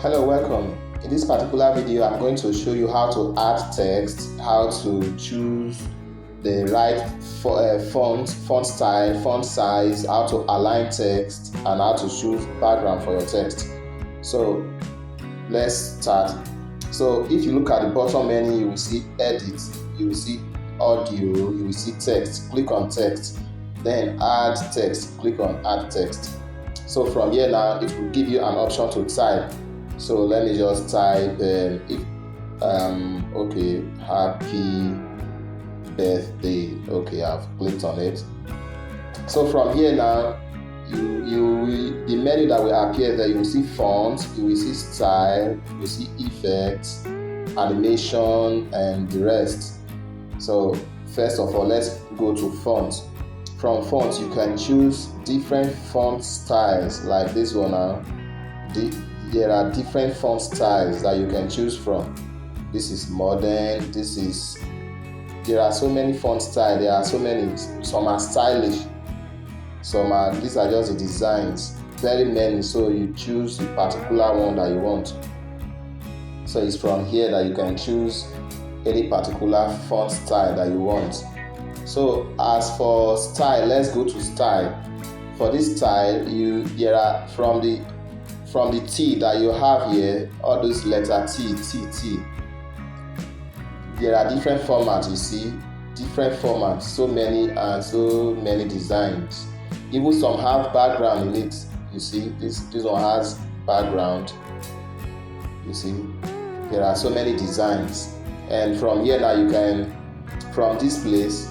Hello, welcome. In this particular video, I'm going to show you how to add text, how to choose the right font style, font size, how to align text, and how to choose background for your text. So let's start. So if you look at the bottom menu, you will see edit, you will see audio, you will see text. Click on text, then add text. Click on add text. So from here now, it will give you an option to type. So let me just type okay, happy birthday. Okay, I've clicked on it. So from here now, the menu that will appear there, you will see font, you will see style, you will see effects, animation, and the rest. So first of all, let's go to font. From font, you can choose different font styles like this one now. There are different font styles that you can choose from. This is modern, there are so many font styles, there are so many, some are stylish, these are just the designs, very many, so you choose the particular one that you want. So it's from here that you can choose any particular font style that you want. So as for style, let's go to style. For this style, there are from the T that you have here, all those letter T. There are different formats, you see, different formats, so many designs. Even some have background in it, you see, this one has background, you see. There are so many designs. And from here now, from this place,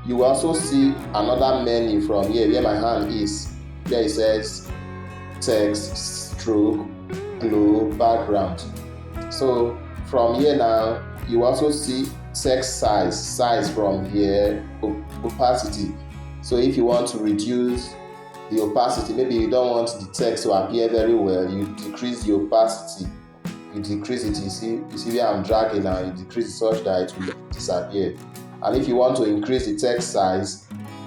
you will also see another menu from here where my hand is, where it says text, stroke, glow, background. So from here now, you also see text size from here, opacity. So if you want to reduce the opacity, maybe you don't want the text to appear very well, you decrease the opacity. You decrease it, you see where I'm dragging now, you decrease it such that it will disappear. And if you want to increase the text size,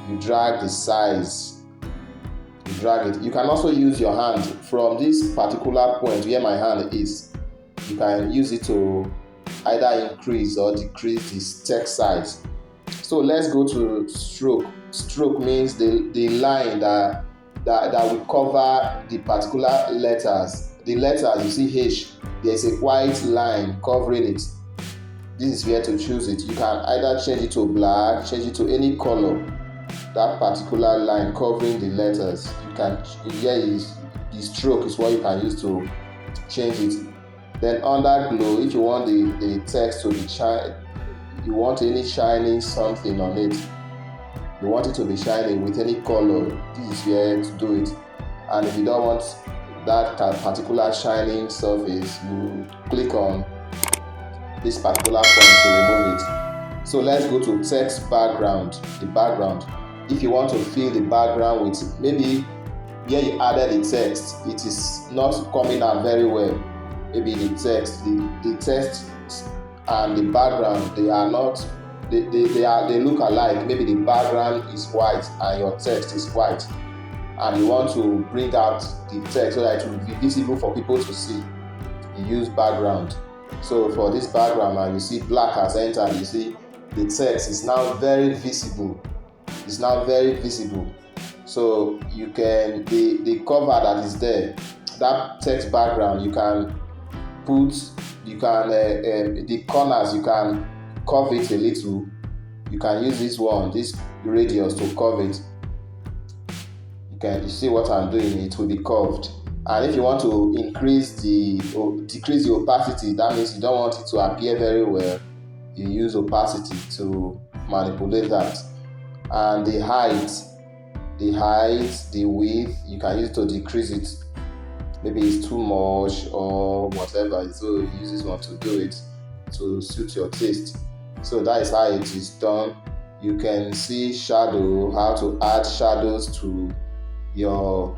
you drag the size. Drag it. You can also use your hand from this particular point where my hand is. You can use it to either increase or decrease this text size. So let's go to stroke. Stroke means the line that will cover the particular letters. The letters, you see H, there's a white line covering it. This is where to choose it. You can either change it to black, change it to any color. That particular line covering the letters, the stroke is what you can use to change it. Then under glow, if you want the text to be shiny, you want any shining something on it, you want it to be shining with any color, this is where to do it. And if you don't want that particular shining surface, you click on this particular point to remove it. So let's go to text background, the background. If you want to fill the background with, maybe where you added the text, it is not coming out very well. Maybe the text and the background, they look alike. Maybe the background is white and your text is white, and you want to bring out the text so that it will be visible for people to see. You use background. So for this background now, you see black has entered. You see the text is now very visible. It's now very visible. So you can the cover that is there, that text background, you can the corners, you can curve it a little. You can use this radius to curve it. You see what I'm doing, it will be curved. And if you want to decrease the opacity, that means you don't want it to appear very well, you use opacity to manipulate that. And the height, the width, you can use to decrease it. Maybe it's too much or whatever, so you use this one to do it to suit your taste. So that is how it is done. You can see shadow, how to add shadows to your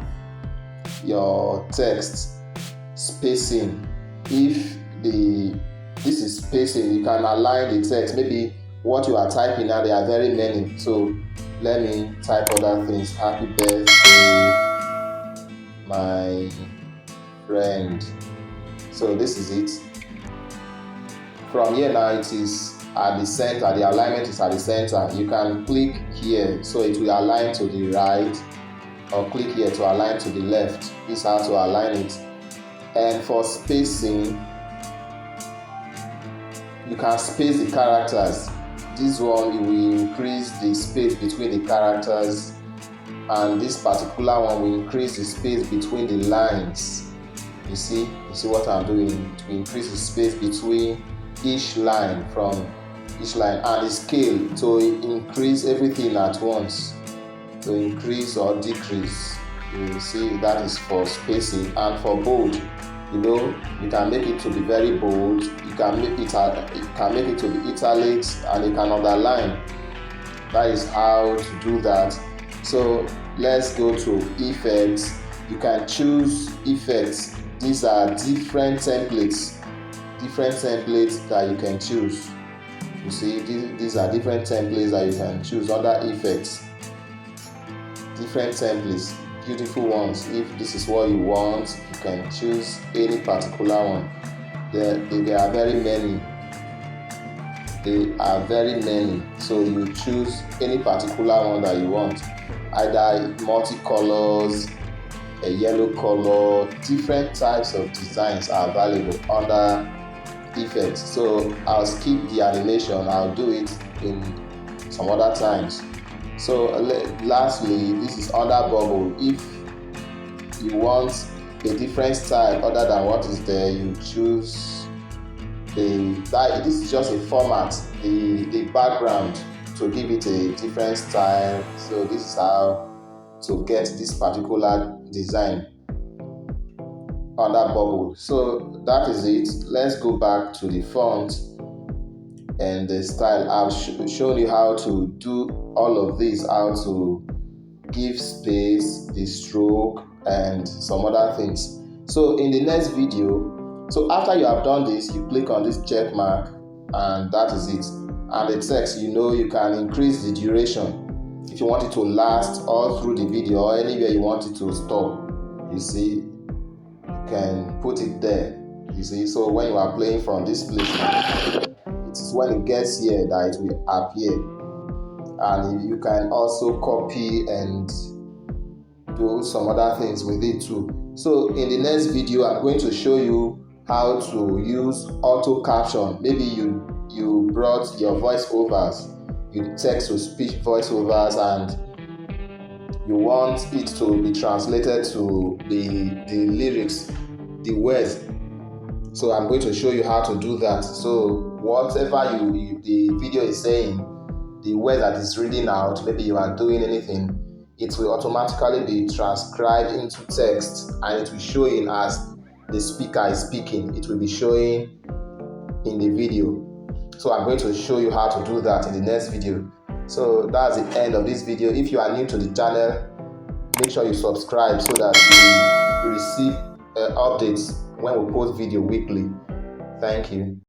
text. Spacing, if this is spacing, you can align the text. Maybe what you are typing now, there are very many, so let me type other things. Happy birthday, my friend. So this is it. From here now, it is at the center, the alignment is at the center. You can click here so it will align to the right, or click here to align to the left. This is how to align it. And for spacing, you can space the characters. This one, it will increase the space between the characters, and this particular one will increase the space between the lines. You see what I'm doing? To increase the space between each line, from each line, and the scale to increase everything at once, to increase or decrease. You see, that is for spacing. And for bold, you can make it to be very bold, you can make it to be italics, and you can underline. That is how to do that. So let's go to effects. You can choose effects. These are different templates that you can choose. You see, these are different templates that you can choose under effects. Different templates, beautiful ones. If this is what you want, you can choose any particular one. There are very many. So you choose any particular one that you want, either multi-colors, a yellow color. Different types of designs are available under effects. So I'll skip the animation, I'll do it in some other times. So lastly, this is under bubble. If you want a different style other than what is there, you choose this is just a format, the background, to give it a different style. So this is how to get this particular design under bubble. So that is it. Let's go back to the font and the style. I've shown you how to do all of this, how to give space, the stroke, and some other things. So in the next video, so after you have done this, you click on this check mark, and that is it. And the text, you can increase the duration if you want it to last all through the video, or anywhere you want it to stop. You see, you can put it there. You see, so when you are playing from this place, it is when it gets here that it will appear. And you can also copy and do some other things with it too. So in the next video, I'm going to show you how to use auto caption. Maybe you brought your voiceovers, you text to speech voiceovers, and you want it to be translated to the lyrics, the words. So I'm going to show you how to do that. So whatever the video is saying, the word that is reading out, maybe you are doing anything, it will automatically be transcribed into text, and it will show in as the speaker is speaking. It will be showing in the video. So I'm going to show you how to do that in the next video. So that's the end of this video. If you are new to the channel, make sure you subscribe so that you receive updates when we post video weekly. Thank you.